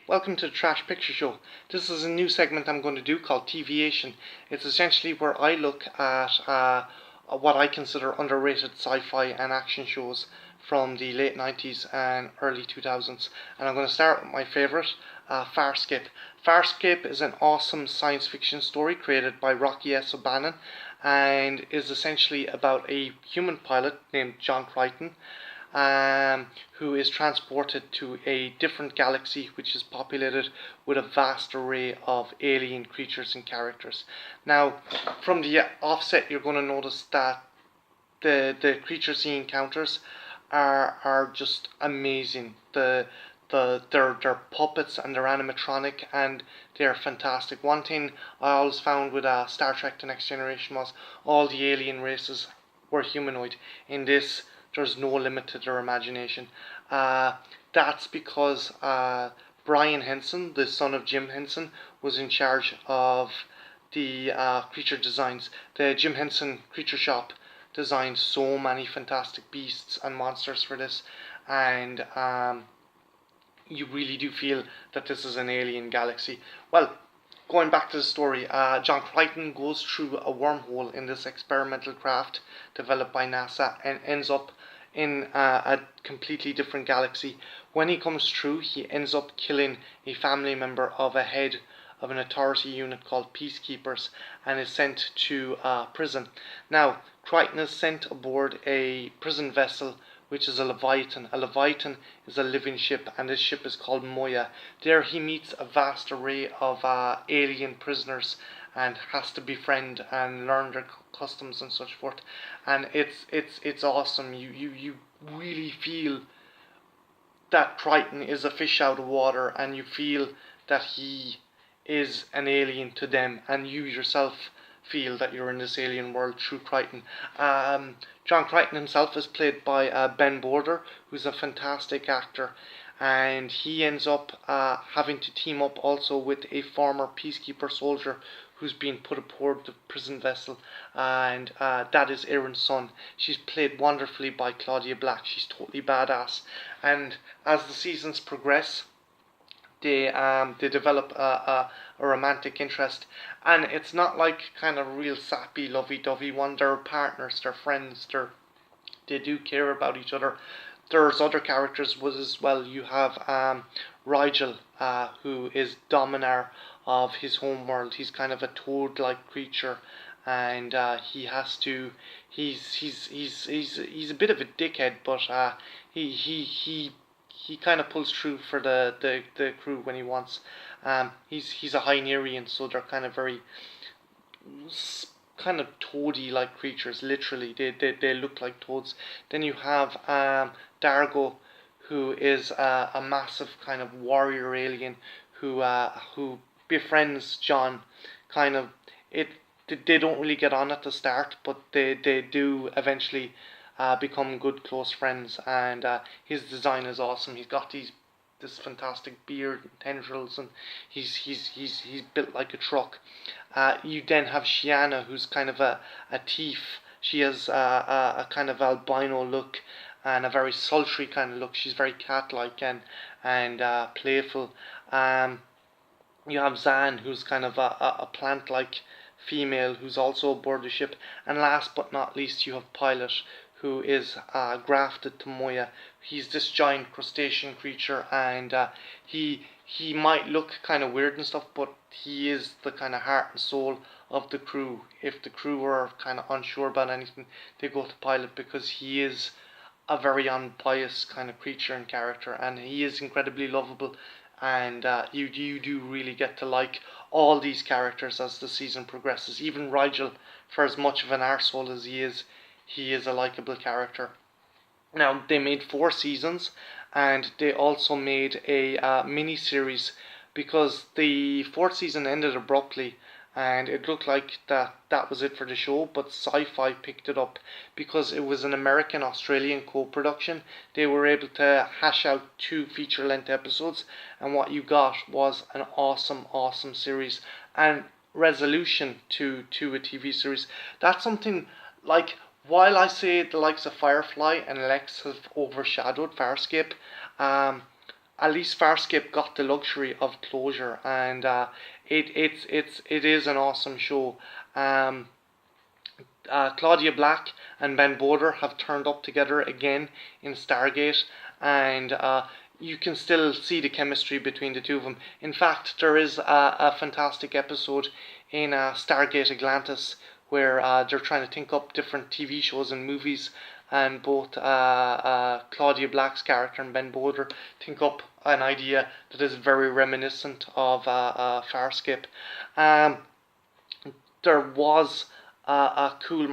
welcome to the Trash Picture Show. This is a new segment I'm going to do called TVation. It's essentially where I look at what I consider underrated sci-fi and action shows from the late 90s and early 2000s. And I'm going to start with my favourite, Farscape. Farscape is an awesome science fiction story created by Rocky S. O'Bannon and is essentially about a human pilot named John Crichton, who is transported to a different galaxy which is populated with a vast array of alien creatures and characters. Now, from the offset, you're going to notice that the creatures he encounters are just amazing. They're puppets and they're animatronic and they're fantastic. One thing I always found with Star Trek The Next Generation was all the alien races were humanoid. In this, there's no limit to their imagination. That's because Brian Henson, the son of Jim Henson, was in charge of the creature designs. The Jim Henson Creature Shop designed so many fantastic beasts and monsters for this, and you really do feel that this is an alien galaxy. Well, going back to the story, John Crichton goes through a wormhole in this experimental craft developed by NASA and ends up in a completely different galaxy. When he comes through, he ends up killing a family member of a head of an authority unit called Peacekeepers and is sent to prison. Now, Crichton is sent aboard a prison vessel which is a Leviathan. A Leviathan is a living ship, and this ship is called Moya. There he meets a vast array of alien prisoners and has to befriend and learn their customs and such forth. And it's awesome. You really feel that Crichton is a fish out of water, and you feel that he is an alien to them, and you yourself feel that you're in this alien world through Crichton. John Crichton himself is played by Ben Border, who's a fantastic actor, and he ends up having to team up also with a former peacekeeper soldier who's been put aboard the prison vessel, and that is Erin's son. She's played wonderfully by Claudia Black. She's totally badass, and as the seasons progress, they develop a romantic interest, and it's not like kind of real sappy lovey-dovey one. They're partners, they're friends, they do care about each other. There's other characters as well. You have Rigel, who is Dominar of his home world. He's kind of a toad-like creature, and he's a bit of a dickhead, but he kind of pulls through for the crew when he wants. He's a Hynerian, so they're kind of very kind of toady like creatures. Literally, they look like toads. Then you have Dargo, who is a massive kind of warrior alien who befriends John. Kind of they don't really get on at the start, but they do eventually become good close friends, and his design is awesome. He's got this fantastic beard and tendrils, and he's built like a truck. You then have Shiana, who's kind of a thief. She has a kind of albino look and a very sultry kind of look. She's very cat-like and playful. You have Zan, who's kind of a plant-like female who's also aboard the ship. And last but not least, you have Pilot, who is grafted to Moya. He's this giant crustacean creature, and he might look kind of weird and stuff, but he is the kind of heart and soul of the crew. If the crew are kind of unsure about anything, they go to Pilot, because he is a very unbiased kind of creature and character, and he is incredibly lovable, and you do really get to like all these characters as the season progresses. Even Rigel, for as much of an arsehole as he is a likable character. Now, they made 4 seasons, and they also made a mini-series, because the 4th season ended abruptly, and it looked like that was it for the show, but Sci-Fi picked it up because it was an American-Australian co-production. They were able to hash out 2 feature-length episodes, and what you got was an awesome series and resolution to a TV series. That's something like, while I say the likes of Firefly and Lex have overshadowed Farscape, at least Farscape got the luxury of closure, and it is an awesome show. Claudia Black and Ben Boulder have turned up together again in Stargate, and you can still see the chemistry between the two of them. In fact, there is a fantastic episode in Stargate Atlantis where they're trying to think up different TV shows and movies, and both Claudia Black's character and Ben Boulder think up an idea that is very reminiscent of Farscape. There was a cool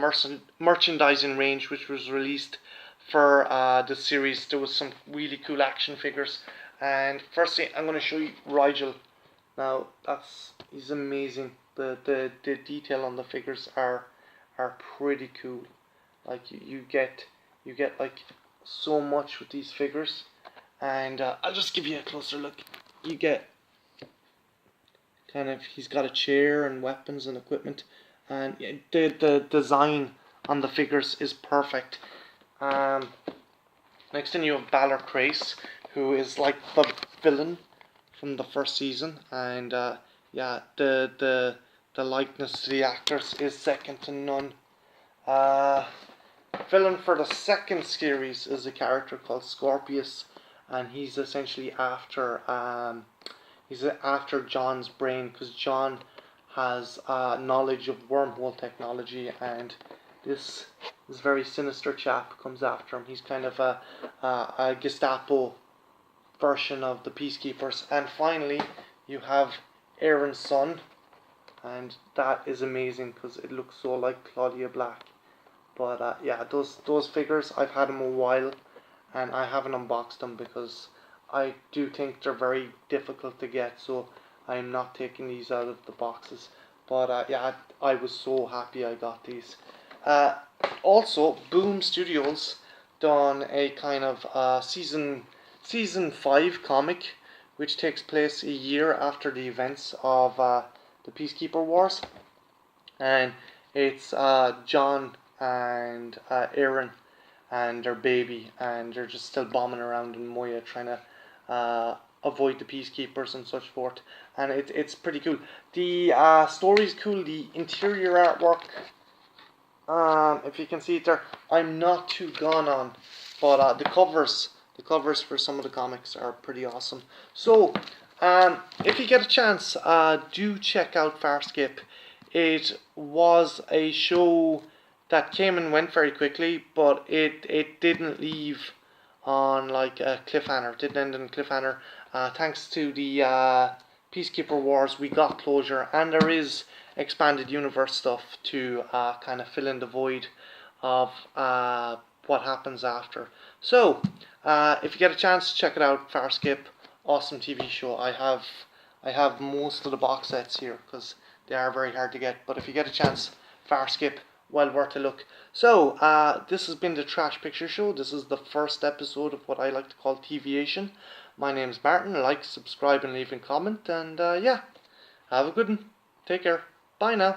merchandising range which was released for the series. There was some really cool action figures, and firstly I'm going to show you Rigel. Now he's amazing. The detail on the figures are pretty cool. Like you get like so much with these figures, and I'll just give you a closer look. You get kind of, he's got a chair and weapons and equipment, and the design on the figures is perfect. Next thing you have Balor Crace, who is like the villain from the first season, and yeah, the likeness to the actors is second to none. Villain for the second series is a character called Scorpius, and he's essentially after John's brain, because John has knowledge of wormhole technology, and this very sinister chap comes after him. He's kind of a Gestapo version of the Peacekeepers. And finally, you have Aaron's son, and that is amazing because it looks so like Claudia Black. But yeah, those figures, I've had them a while, and I haven't unboxed them because I do think they're very difficult to get, so I'm not taking these out of the boxes. But yeah, I was so happy I got these. Also, Boom Studios done a kind of season 5 comic, which takes place a year after the events of the Peacekeeper Wars, and it's John and Aaron and their baby, and they're just still bombing around in Moya trying to avoid the Peacekeepers and such forth, and it's pretty cool. The story's cool. The interior artwork, if you can see it there, I'm not too gone on, but the covers for some of the comics are pretty awesome. So if you get a chance, do check out Farscape. It was a show that came and went very quickly, but it didn't leave on like a cliffhanger. It didn't end on a cliffhanger. Thanks to the Peacekeeper Wars, we got closure, and there is expanded universe stuff to kind of fill in the void of what happens after. So if you get a chance, check it out. Farscape, awesome TV show. I have most of the box sets here because they are very hard to get, but if you get a chance, Farscape, well worth a look. So this has been the Trash Picture Show. This is the first episode of what I like to call TVation. My name's Martin. Like, subscribe, and leave a comment, and yeah, have a good one. Take care. Bye now.